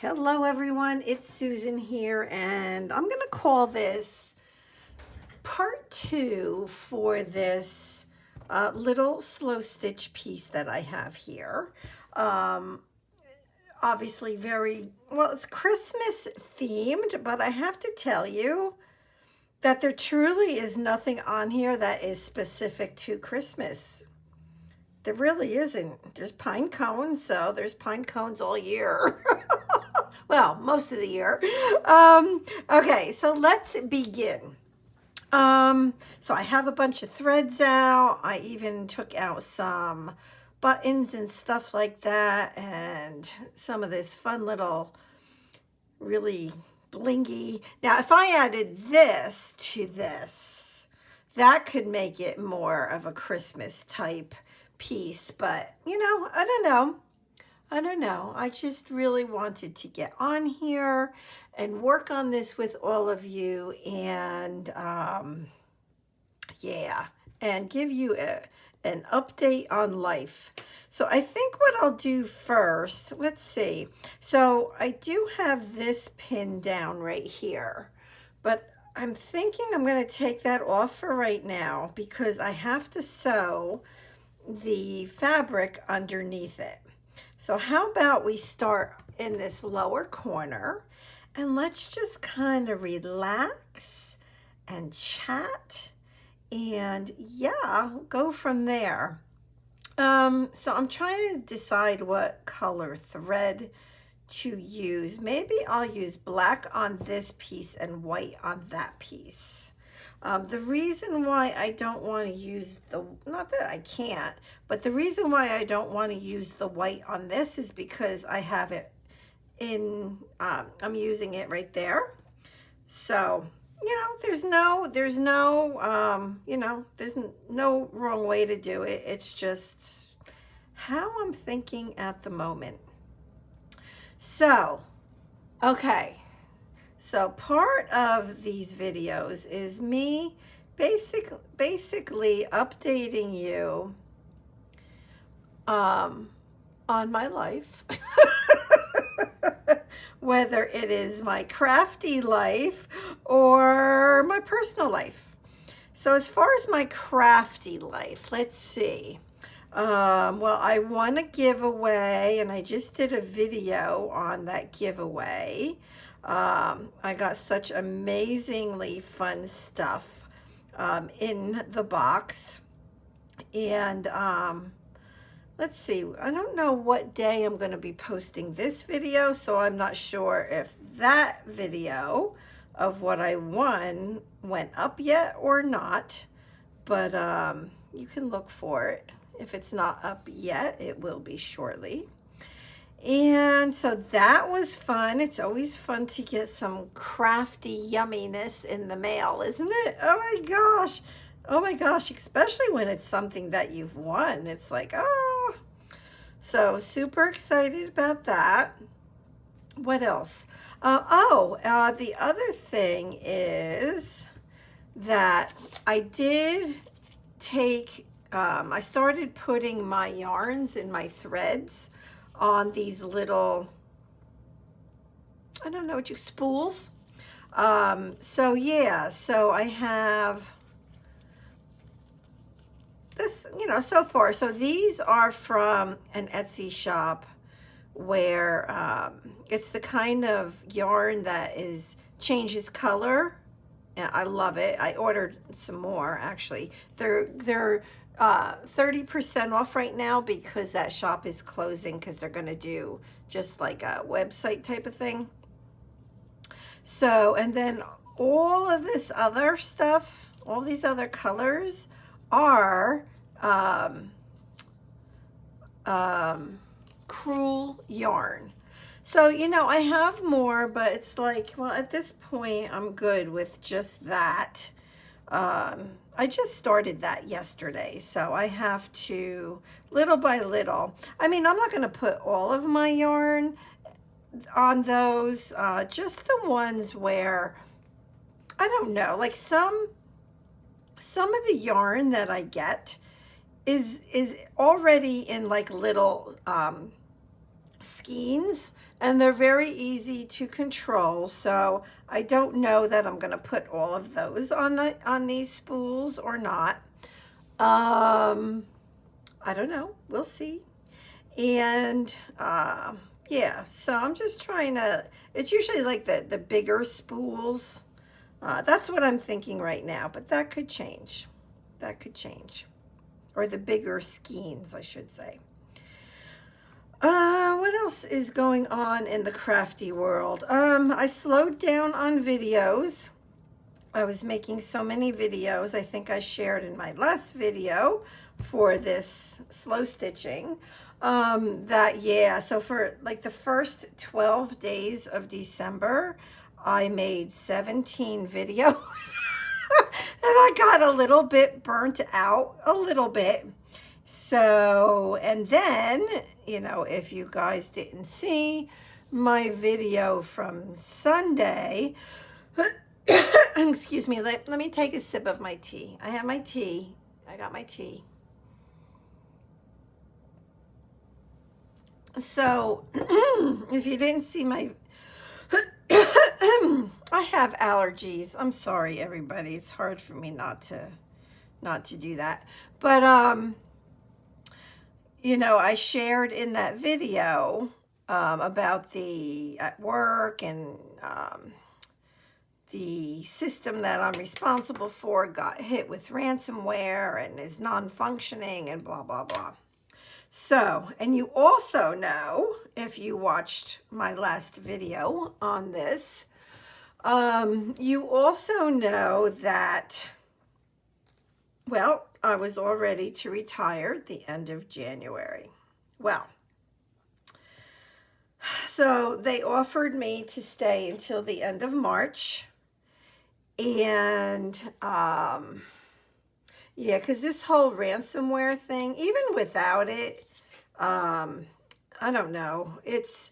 Hello everyone, it's Susan here, and I'm going to call this part 2 for this little slow stitch piece that I have here. Obviously it's Christmas themed, but I have to tell you that there truly is nothing on here that is specific to Christmas. There really isn't. There's pine cones, so there's pine cones all year. Well, most of the year. Okay, so let's begin. So I have a bunch of threads out. I even took out some buttons and stuff like that, and some of this fun little, really blingy. Now, if I added this to this, that could make it more of a Christmas type piece, but I don't know. I just really wanted to get on here and work on this with all of you, and and give you an update on life. So I think what I'll do first, let's see. So I do have this pinned down right here, but I'm thinking I'm going to take that off for right now because I have to sew the fabric underneath it. So how about we start in this lower corner, and let's just kind of relax and chat, and go from there. So I'm trying to decide what color thread to use. Maybe I'll use black on this piece and white on that piece. The reason why I don't want to use not that I can't, but the reason why I don't want to use the white on this is because I have it in, I'm using it right there. So, there's no wrong way to do it. It's just how I'm thinking at the moment. So, okay. So part of these videos is me basically updating you on my life, whether it is my crafty life or my personal life. So as far as my crafty life, let's see. Well, I won a giveaway, and I just did a video on that giveaway. I got such amazingly fun stuff in the box, and let's see, I don't know what day I'm going to be posting this video, so I'm not sure if that video of what I won went up yet or not, but you can look for it. If it's not up yet, it will be shortly. And so that was fun. It's always fun to get some crafty yumminess in the mail, isn't it? Oh my gosh, especially when it's something that you've won. It's like, oh. So super excited about that. What else? The other thing is that I did take, I started putting my yarns and my threads on these little, I don't know what spools. So I have this, so far. So these are from an Etsy shop where it's the kind of yarn that changes color. And I love it. I ordered some more, actually. They're 30% off right now because that shop is closing because they're going to do just like a website type of thing. So, and then all of this other stuff, all these other colors are crewel yarn. So, I have more, but it's like, well, at this point, I'm good with just that. I just started that yesterday, so I have to, little by little. I mean, I'm not going to put all of my yarn on those, just the ones where, I don't know, like some of the yarn that I get is already in like little skeins, and they're very easy to control. So I don't know that I'm going to put all of those on these spools or not. I don't know. We'll see. And yeah, so I'm just trying to, it's usually like the bigger spools. That's what I'm thinking right now, but that could change. That could change. Or the bigger skeins, I should say. What else is going on in the crafty world? I slowed down on videos. I was making so many videos. I think I shared in my last video for this slow stitching. Yeah, so for like the first 12 days of December, I made 17 videos. And I got a little bit burnt out, a little bit. So, and then, you know, if you guys didn't see my video from Sunday, excuse me, let me take a sip of my tea. I have my tea. I got my tea. So, if you didn't see my, I have allergies. I'm sorry, everybody. It's hard for me not to do that. But, you know, I shared in that video about the at work and the system that I'm responsible for got hit with ransomware and is non-functioning and blah, blah, blah. So, and you also know, if you watched my last video on this, you also know that, well, I was all ready to retire at the end of January. Well, so they offered me to stay until the end of March. And, yeah, because this whole ransomware thing, even without it, I don't know. It's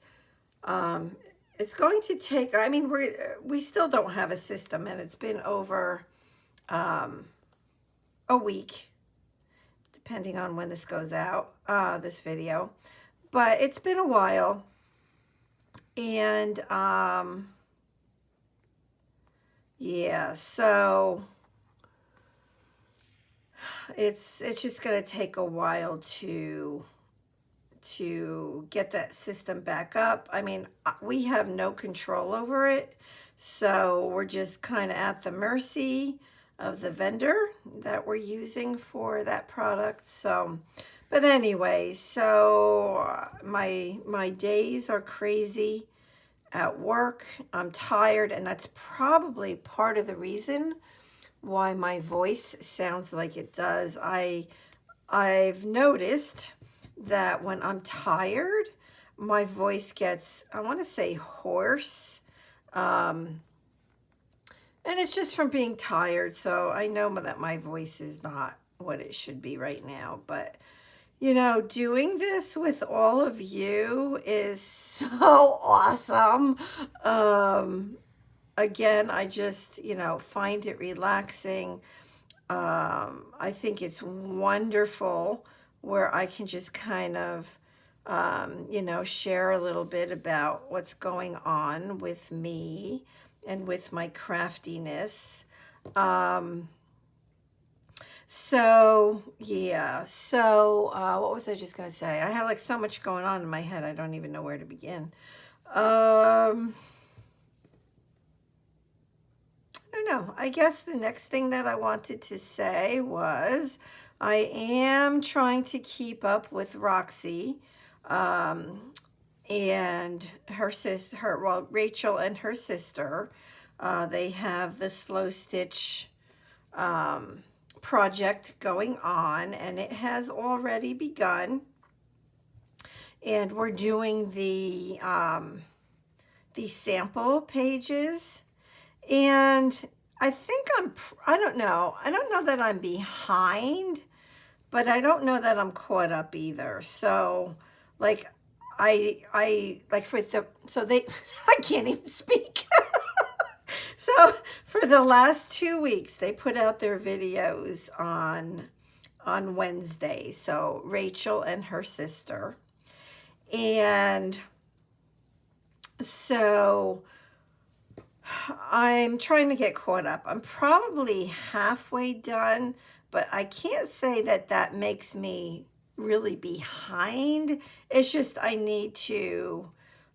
going to take, I mean, we still don't have a system, and it's been over a week, depending on when this goes out, this video. But it's been a while. And, yeah, so it's just going to take a while to get that system back up. I mean, we have no control over it, so we're just kind of at the mercy of the vendor that we're using for that product. So, but anyway, so my days are crazy at work. I'm tired, and that's probably part of the reason why my voice sounds like it does. I've noticed that when I'm tired, my voice gets, I want to say, hoarse. And it's just from being tired. So I know that my voice is not what it should be right now. But, you know, doing this with all of you is so awesome. Again, I just, you know, find it relaxing. I think it's wonderful where I can just kind of, you know, share a little bit about what's going on with me and with my craftiness. So, yeah. So, what was I just going to say? I have like so much going on in my head. I don't even know where to begin. I don't know. I guess the next thing that I wanted to say was I am trying to keep up with Roxy and her sister, well, Rachel and her sister. They have the slow stitch project going on, and it has already begun. And we're doing the sample pages. And I think I don't know that I'm behind, but I don't know that I'm caught up either. So like I like I can't even speak. So for the last 2 weeks, they put out their videos on Wednesday. So Rachel and her sister. And So I'm trying to get caught up. I'm probably halfway done, but I can't say that that makes me really behind. It's just I need to,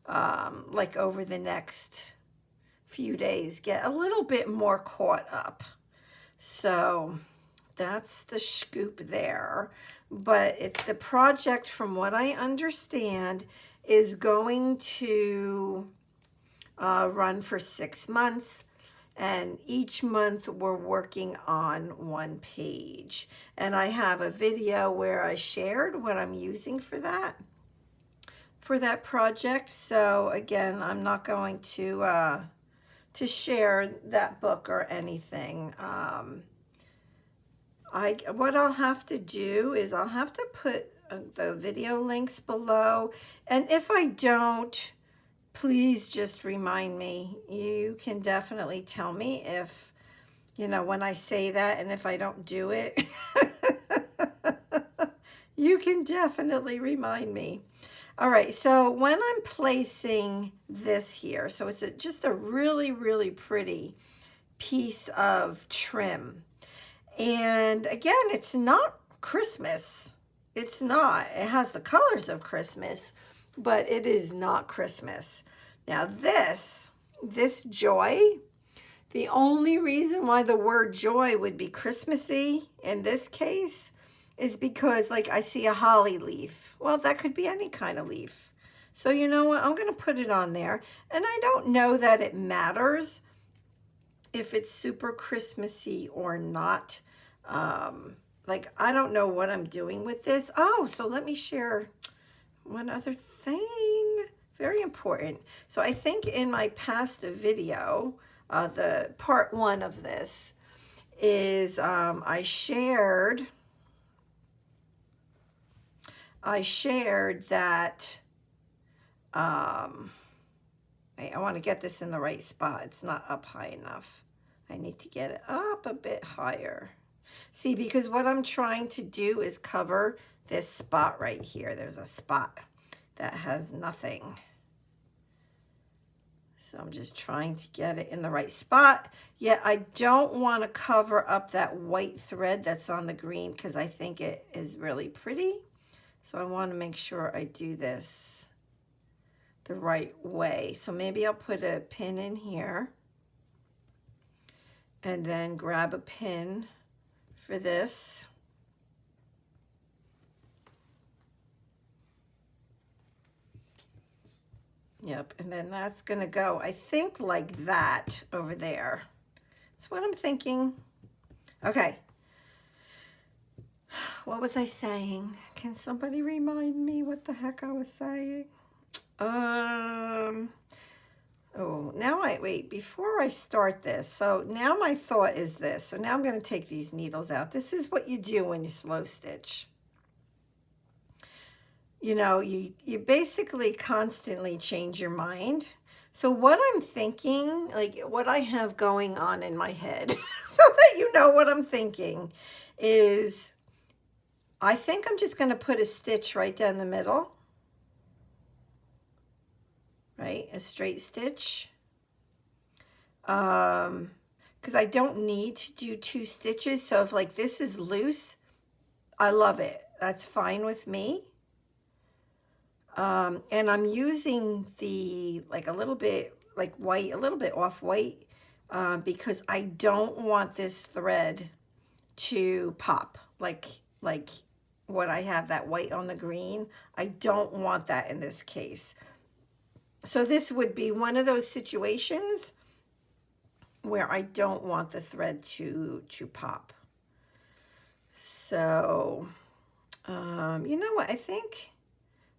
like over the next few days, get a little bit more caught up. So that's the scoop there. But it's the project, from what I understand, is going to run for 6 months, and each month we're working on one page. And I have a video where I shared what I'm using for that project. So again, I'm not going to share that book or anything. What I'll have to do is I'll have to put the video links below, and if I don't, please just remind me. You can definitely tell me if, when I say that, and if I don't do it, you can definitely remind me. All right, so when I'm placing this here, so it's just a really, really pretty piece of trim. And again, it's not Christmas. It's not. It has the colors of Christmas, but it is not Christmas. Now this joy, the only reason why the word joy would be Christmassy in this case is because, like, I see a holly leaf. Well, that could be any kind of leaf. So you know what? I'm going to put it on there. And I don't know that it matters if it's super Christmassy or not. Like, I don't know what I'm doing with this. Oh, so let me share one other thing. Very important. So I think in my past video, the part 1 of this is I shared that, wait, I want to get this in the right spot. It's not up high enough. I need to get it up a bit higher. See, because what I'm trying to do is cover this spot right here. There's a spot that has nothing. So I'm just trying to get it in the right spot. Yet I don't want to cover up that white thread that's on the green because I think it is really pretty. So I want to make sure I do this the right way. So maybe I'll put a pin in here and then grab a pin for this. Yep, and then that's gonna go, I think, like that over there. That's what I'm thinking. Okay. What was I saying? Can somebody remind me what the heck I was saying? Oh, now wait, before I start this, so now my thought is this. So now I'm going to take these needles out. This is what you do when you slow stitch. You basically constantly change your mind. So what I'm thinking, like what I have going on in my head, so that you know what I'm thinking, is I think I'm just going to put a stitch right down the middle. Right, a straight stitch, because I don't need to do 2 stitches. So if like this is loose, I love it. That's fine with me. And I'm using the like a little bit like white, a little bit off white, because I don't want this thread to pop like what I have, that white on the green. I don't want that in this case. So this would be one of those situations where I don't want the thread to pop. So, you know what, I think,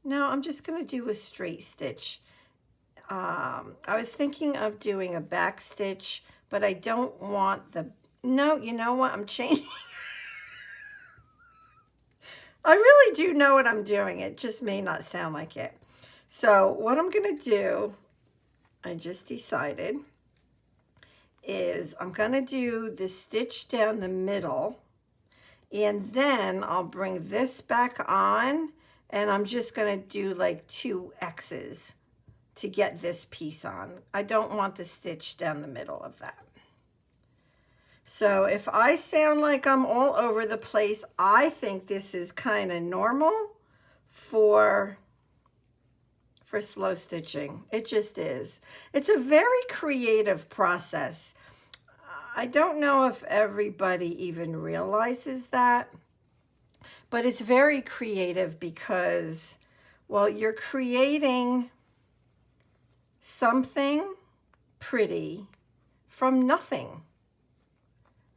no, I'm just going to do a straight stitch. I was thinking of doing a back stitch, but I don't want the, no, you know what, I'm changing. I really do know what I'm doing. It just may not sound like it. So what I'm going to do, I just decided, is I'm going to do the stitch down the middle, and then I'll bring this back on, and I'm just going to do like 2 X's to get this piece on. I don't want the stitch down the middle of that. So if I sound like I'm all over the place, I think this is kind of normal for slow stitching. It just is. It's a very creative process. I don't know if everybody even realizes that, but it's very creative because, well, you're creating something pretty from nothing,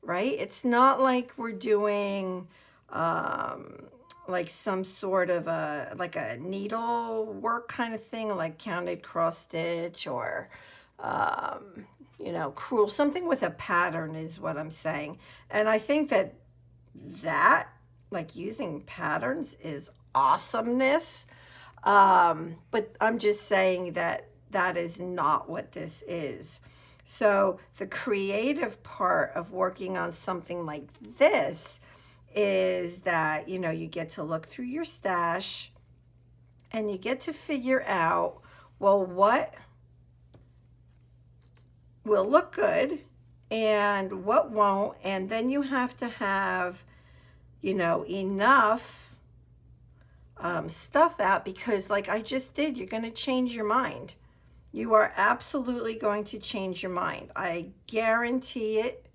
right? It's not like we're doing like some sort of like a needle work kind of thing, like counted cross stitch or you know, crewel, something with a pattern is what I'm saying. And I think that like using patterns is awesomeness. But I'm just saying that that is not what this is. So the creative part of working on something like this is that, you know, you get to look through your stash and you get to figure out, well, what will look good and what won't. And then you have to have, you know, enough stuff out, because like I just did, you're going to change your mind. You are absolutely going to change your mind. I guarantee it.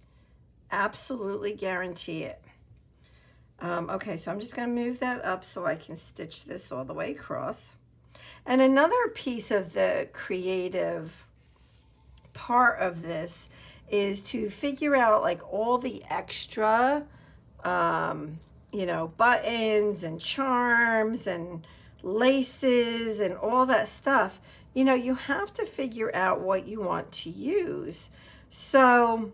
Absolutely guarantee it. Okay, so I'm just going to move that up so I can stitch this all the way across. And another piece of the creative part of this is to figure out like all the extra, you know, buttons and charms and laces and all that stuff. You know, you have to figure out what you want to use. So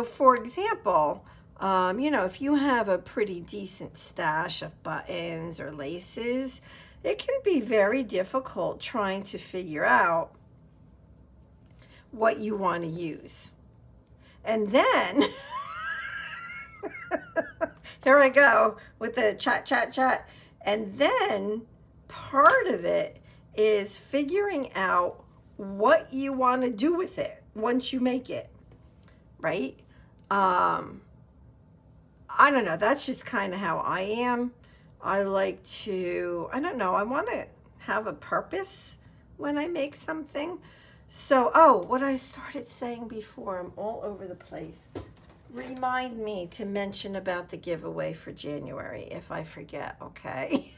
for example, you know, if you have a pretty decent stash of buttons or laces, it can be very difficult trying to figure out what you want to use. And then, here I go with the chat. And then part of it is figuring out what you want to do with it once you make it, right? I don't know. That's just kind of how I am. I like to, I don't know, I want to have a purpose when I make something. So, oh, what I started saying before, I'm all over the place. Remind me to mention about the giveaway for January if I forget, okay?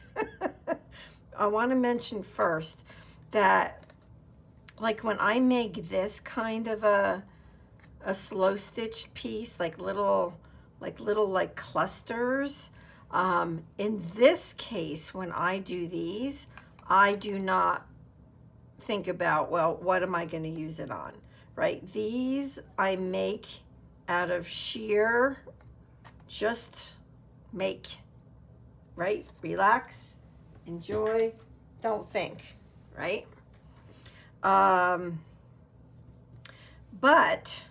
I want to mention first that, like, when I make this kind of a slow stitch piece, like little clusters, in this case, when I do these, I do not think about, well, what am I going to use it on, right? These I make out of sheer, just make, right? Relax, enjoy, don't think, right? But,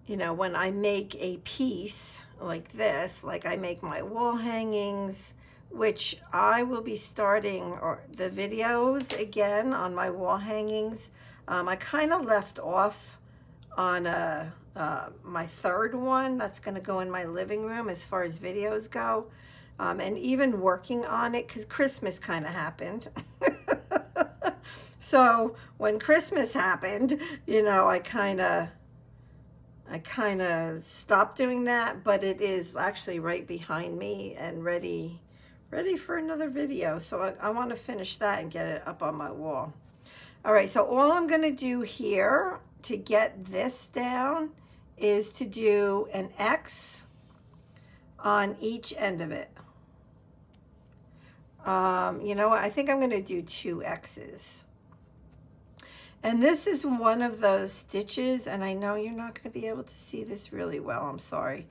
you know, when I make a piece like this, like I make my wall hangings, which I will be starting or the videos again on my wall hangings. I kind of left off on my third one that's going to go in my living room as far as videos go, and even working on it because Christmas kind of happened. So when Christmas happened, you know, I kind of stopped doing that, but it is actually right behind me and ready for another video. So I want to finish that and get it up on my wall. All right, so all I'm going to do here to get this down is to do an X on each end of it. You know what? I think I'm going to do 2 X's. And this is one of those stitches, and I know you're not going to be able to see this really well. I'm sorry.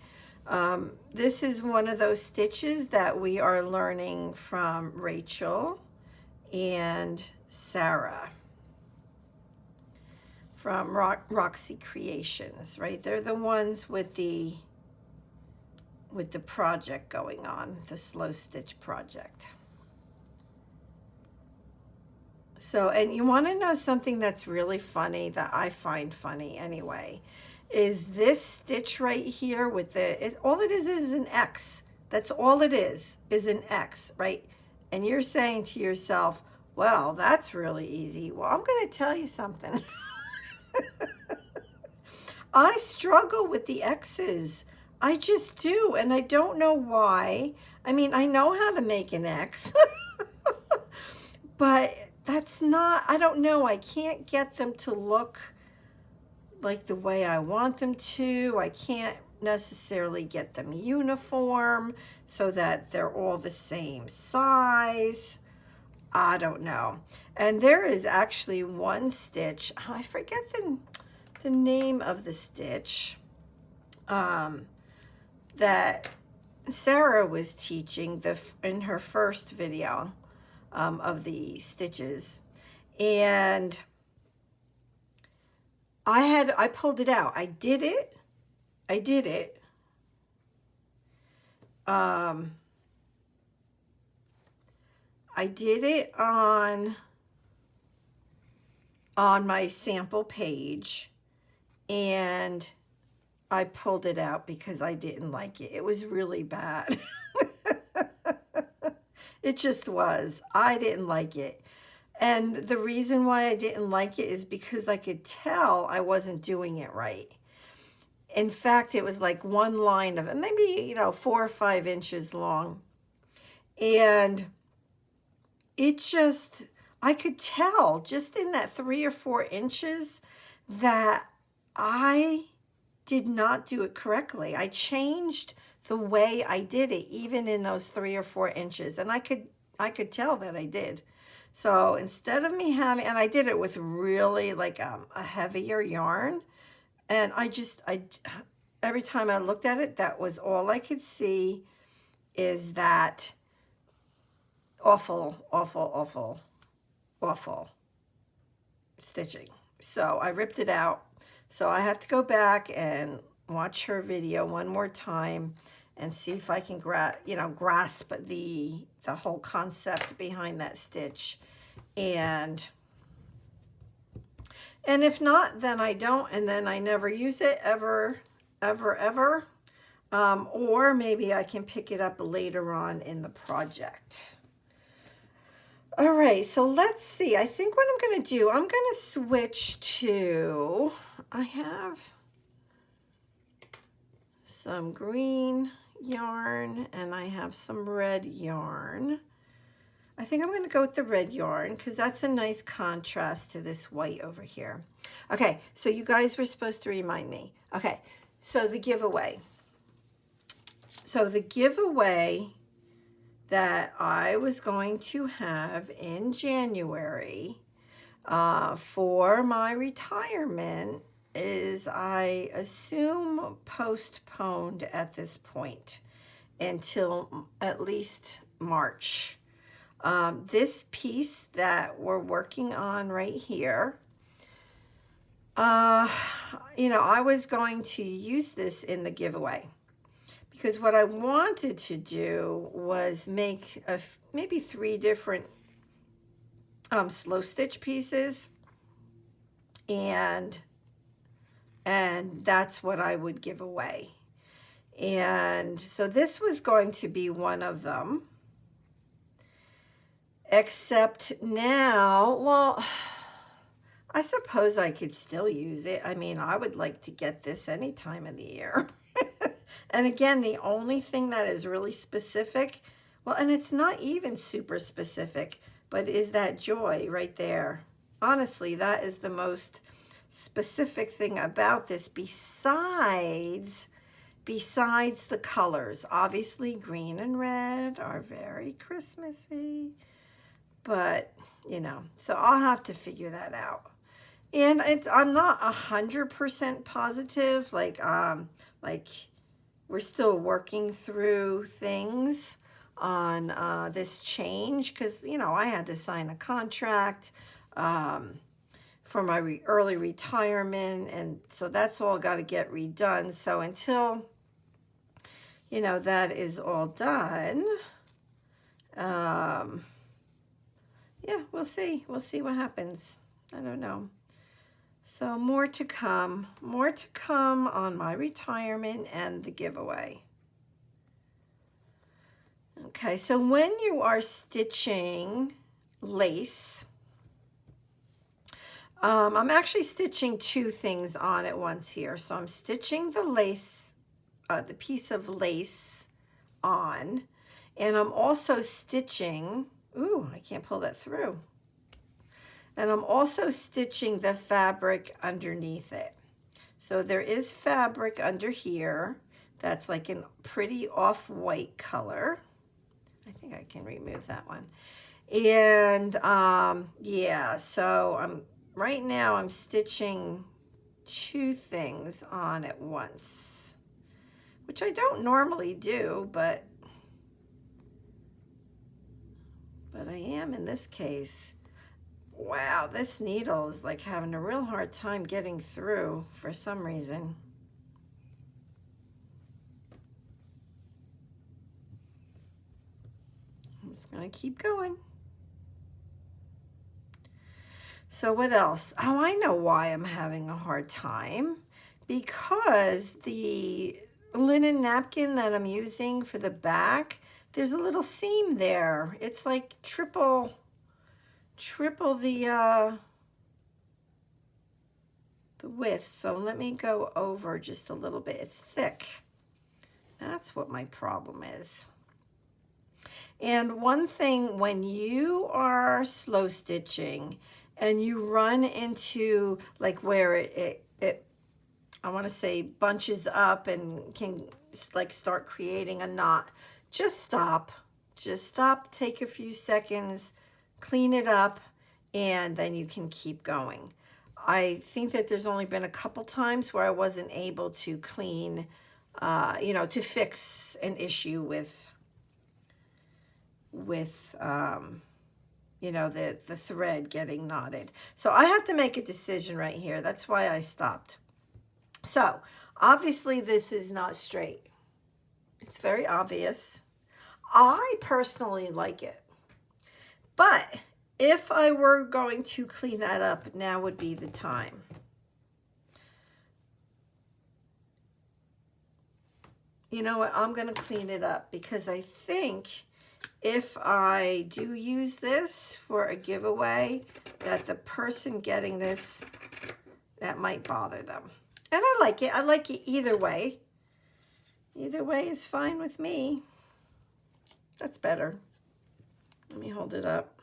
This is one of those stitches that we are learning from Rachel and Sarah from Roxy Creations, right? They're the ones with the project going on, the slow stitch project. So, and you want to know something that's really funny, that I find funny anyway, is this stitch right here with all it is an X. That's all it is an X, right? And you're saying to yourself, well, that's really easy. Well, I'm going to tell you something. I struggle with the X's. I just do, and I don't know why. I mean, I know how to make an X, but that's not, I don't know. I can't get them to look like the way I want them to. I can't necessarily get them uniform so that they're all the same size. I don't know. And there is actually one stitch, I forget the name of the stitch, that Sarah was teaching in her first video of the stitches, and I pulled it out. I did it. I did it on my sample page, and I pulled it out because I didn't like it. It was really bad. It just was. I didn't like it. And the reason why I didn't like it is because I could tell I wasn't doing it right. In fact, it was like one line of it, maybe, 4 or 5 inches long. And it just, I could tell just in that 3 or 4 inches that I did not do it correctly. I changed the way I did it, even in those 3 or 4 inches. And I could tell that I did. So instead of me having, and I did it with really like a heavier yarn, and every time I looked at it, that was all I could see, is that awful stitching. So I ripped it out. So I have to go back and watch her video one more time and see if I can grasp the whole concept behind that stitch. And if not, then I don't, and then I never use it ever. Or maybe I can pick it up later on in the project. All right, so let's see. I think what I'm going to do, I'm going to switch to, I have some green yarn and I have some red yarn. I think I'm going to go with the red yarn because that's a nice contrast to this white over here. Okay, so you guys were supposed to remind me. Okay, so the giveaway. That I was going to have in January for my retirement is, I assume, postponed at this point until at least March. This piece that we're working on right here, I was going to use this in the giveaway. Because what I wanted to do was make maybe 3 different slow stitch pieces, and that's what I would give away. And so this was going to be one of them, except now, well, I suppose I could still use it. I mean, I would like to get this any time of the year. And again, the only thing that is really specific, well, and it's not even super specific, but is that joy right there. Honestly, that is the most specific thing about this, besides the colors. Obviously, green and red are very Christmassy, but, so I'll have to figure that out. And I'm not 100% positive, like we're still working through things on this change, because, I had to sign a contract for my early retirement, and so that's all got to get redone. So until, that is all done, yeah, we'll see. We'll see what happens. I don't know. So more to come. More to come on my retirement and the giveaway. Okay, so when you are stitching lace, I'm actually stitching two things on at once here. So I'm stitching the lace, the piece of lace on, and I'm also stitching, ooh, I can't pull that through. And I'm also stitching the fabric underneath it. So there is fabric under here that's like a pretty off-white color. I think I can remove that one. And yeah, so right now I'm stitching two things on at once, which I don't normally do, but I am in this case. Wow, this needle is like having a real hard time getting through for some reason. I'm just gonna keep going. So what else? Oh, I know why I'm having a hard time. Because the linen napkin that I'm using for the back, there's a little seam there. It's like triple the width. So let me go over just a little bit. It's thick. That's what my problem is. And one thing, when you are slow stitching and you run into like where it I want to say bunches up and can like start creating a knot, just stop. Just stop, take a few seconds, clean it up, and then you can keep going. I think that there's only been a couple times where I wasn't able to clean, you know, to fix an issue with you know, the thread getting knotted. So I have to make a decision right here. That's why I stopped. So obviously this is not straight. It's very obvious. I personally like it. But if I were going to clean that up, now would be the time. You know what? I'm going to clean it up because I think if I do use this for a giveaway, that the person getting this, that might bother them. And I like it. I like it either way. Either way is fine with me. That's better. Let me hold it up.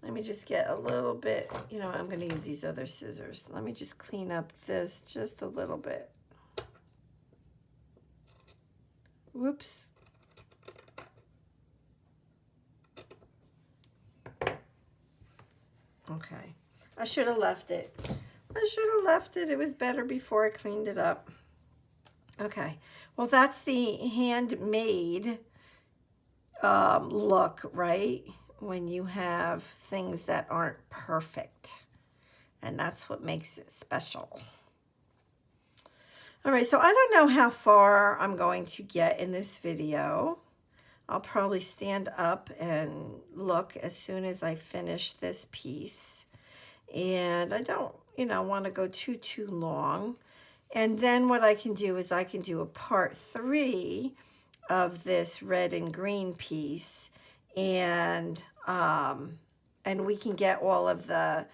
Let me just get a little bit, you know, I'm going to use these other scissors. Let me just clean up this just a little bit. Whoops. Okay. I should have left it. I should have left it. It was better before I cleaned it up. Okay. Well, that's the handmade look, right? When you have things that aren't perfect. And that's what makes it special. All right, so I don't know how far I'm going to get in this video. I'll probably stand up and look as soon as I finish this piece. And I don't, you know, want to go too long. And then what I can do is I can do a part 3 of this red and green piece, and we can get all of the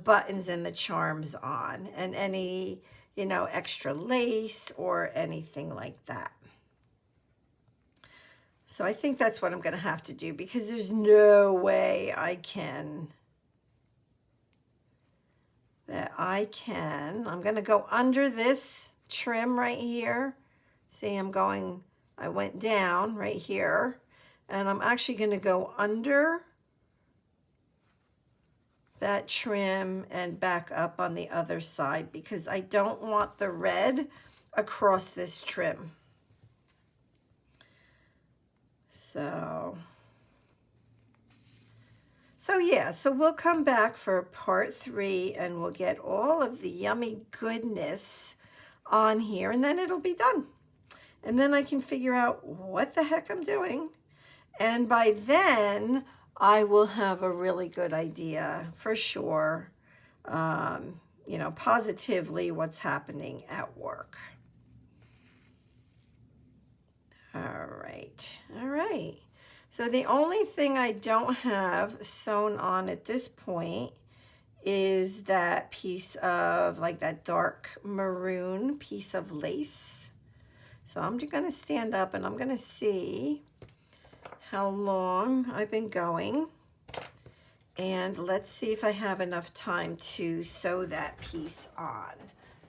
buttons and the charms on, and any, you know, extra lace or anything like that. So I think that's what I'm going to have to do, because there's no way I'm going to go under this trim right here. See, I went down right here, and I'm actually going to go under that trim and back up on the other side, because I don't want the red across this trim. So yeah, so we'll come back for part 3 and we'll get all of the yummy goodness on here, and then it'll be done. And then I can figure out what the heck I'm doing. And by then, I will have a really good idea for sure, you know, positively what's happening at work. All right, all right. So the only thing I don't have sewn on at this point is that piece of, like, that dark maroon piece of lace. So I'm just gonna stand up and I'm gonna see how long I've been going. And let's see if I have enough time to sew that piece on.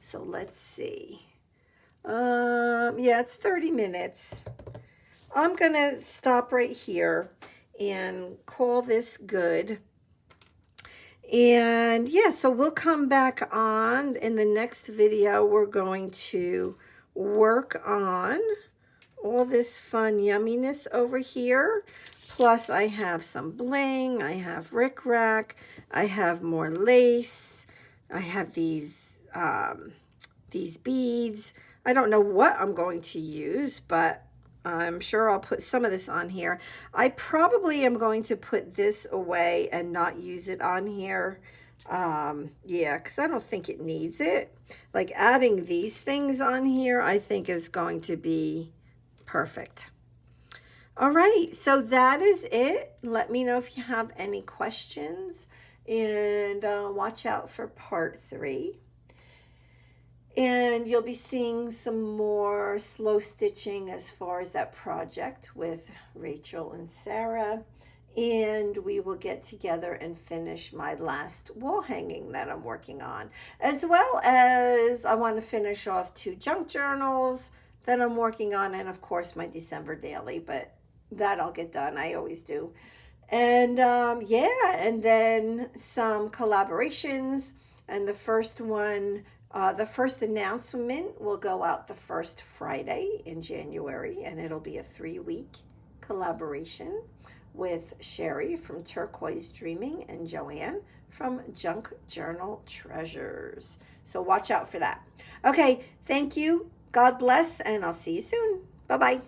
So let's see. Yeah, it's 30 minutes. I'm gonna stop right here and call this good. And yeah, so we'll come back on in the next video. We're going to work on all this fun yumminess over here. Plus I have some bling, I have rickrack, I have more lace, I have these beads. I don't know what I'm going to use, but I'm sure I'll put some of this on here. I probably am going to put this away and not use it on here. Yeah, because I don't think it needs it. Like adding these things on here, I think is going to be perfect. All right, so that is it. Let me know if you have any questions, and watch out for part 3. And you'll be seeing some more slow stitching as far as that project with Rachel and Sarah. And we will get together and finish my last wall hanging that I'm working on. As well as I want to finish off 2 junk journals that I'm working on. And of course my December daily, but that I'll get done. I always do. And yeah, and then some collaborations. And the first one, the first announcement will go out the first Friday in January, and it'll be a 3-week collaboration with Sherry from Turquoise Dreaming and Joanne from Junk Journal Treasures. So watch out for that. Okay, thank you. God bless, and I'll see you soon. Bye-bye.